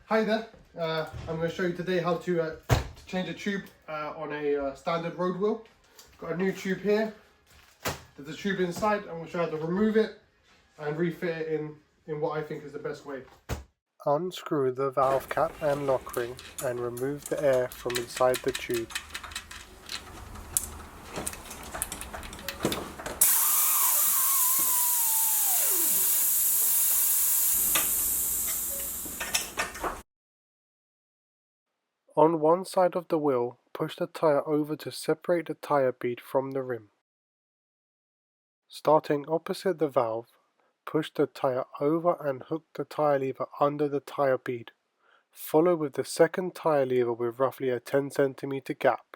Hi there, I'm going to show you today how to change a tube on a standard road wheel. Got a new tube here, there's a tube inside. I'm going to show you how to remove it and refit it in what I think is the best way. Unscrew the valve cap and lock ring and remove the air from inside the tube. On one side of the wheel, push the tyre over to separate the tyre bead from the rim. Starting opposite the valve, push the tyre over and hook the tyre lever under the tyre bead. Follow with the second tyre lever with roughly a 10 cm gap.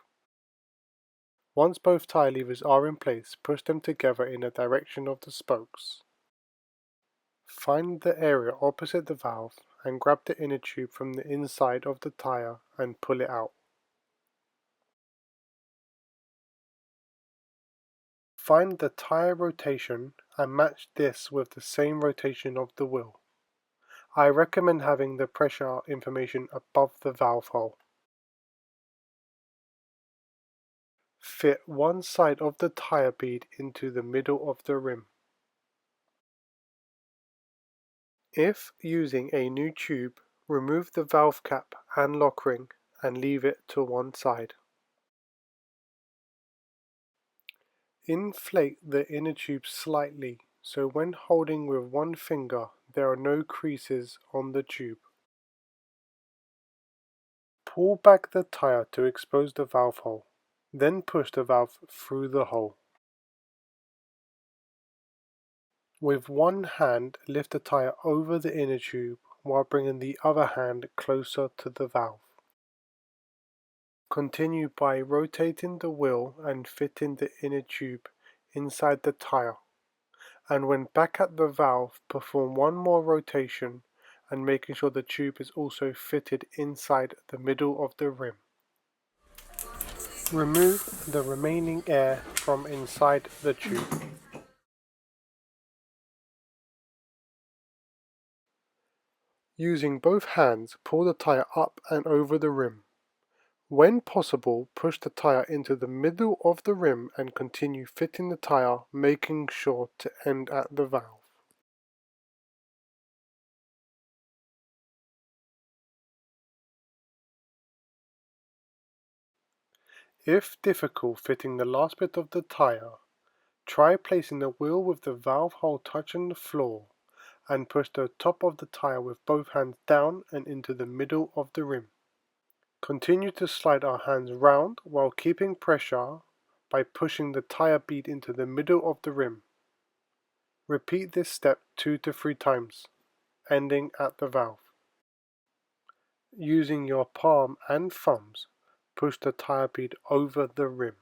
Once both tyre levers are in place, push them together in the direction of the spokes. Find the area opposite the valve and grab the inner tube from the inside of the tyre and pull it out. Find the tyre rotation and match this with the same rotation of the wheel. I recommend having the pressure information above the valve hole. Fit one side of the tyre bead into the middle of the rim. If using a new tube, remove the valve cap and lock ring and leave it to one side. Inflate the inner tube slightly so when holding with one finger there are no creases on the tube. Pull back the tyre to expose the valve hole, then push the valve through the hole. With one hand, lift the tyre over the inner tube while bringing the other hand closer to the valve. Continue by rotating the wheel and fitting the inner tube inside the tyre, and when back at the valve, perform one more rotation and making sure the tube is also fitted inside the middle of the rim. Remove the remaining air from inside the tube. Using both hands, pull the tyre up and over the rim. When possible, push the tyre into the middle of the rim and continue fitting the tyre, making sure to end at the valve. If difficult fitting the last bit of the tyre, try placing the wheel with the valve hole touching the floor and push the top of the tyre with both hands down and into the middle of the rim. Continue to slide our hands round while keeping pressure by pushing the tyre bead into the middle of the rim. Repeat this step 2 to 3 times, ending at the valve. Using your palm and thumbs, push the tyre bead over the rim.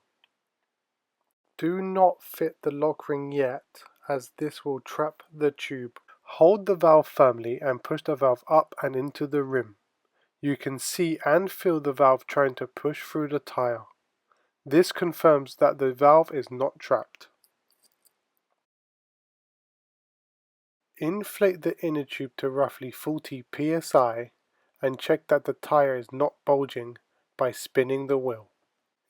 Do not fit the lock ring yet, as this will trap the tube. Hold the valve firmly and push the valve up and into the rim. You can see and feel the valve trying to push through the tyre. This confirms that the valve is not trapped. Inflate the inner tube to roughly 40 psi and check that the tyre is not bulging by spinning the wheel.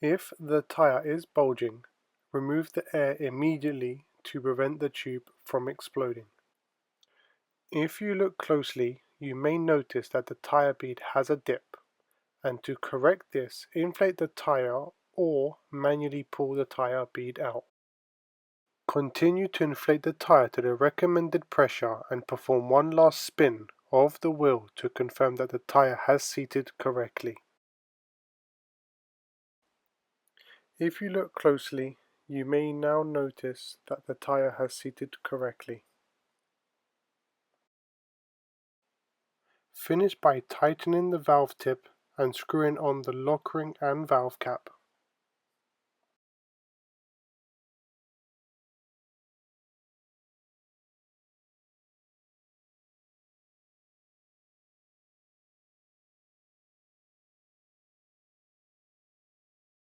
If the tyre is bulging, remove the air immediately to prevent the tube from exploding. If you look closely, you may notice that the tyre bead has a dip, and to correct this, inflate the tyre or manually pull the tyre bead out. Continue to inflate the tyre to the recommended pressure and perform one last spin of the wheel to confirm that the tyre has seated correctly. If you look closely, you may now notice that the tyre has seated correctly. Finish by tightening the valve tip and screwing on the lock ring and valve cap.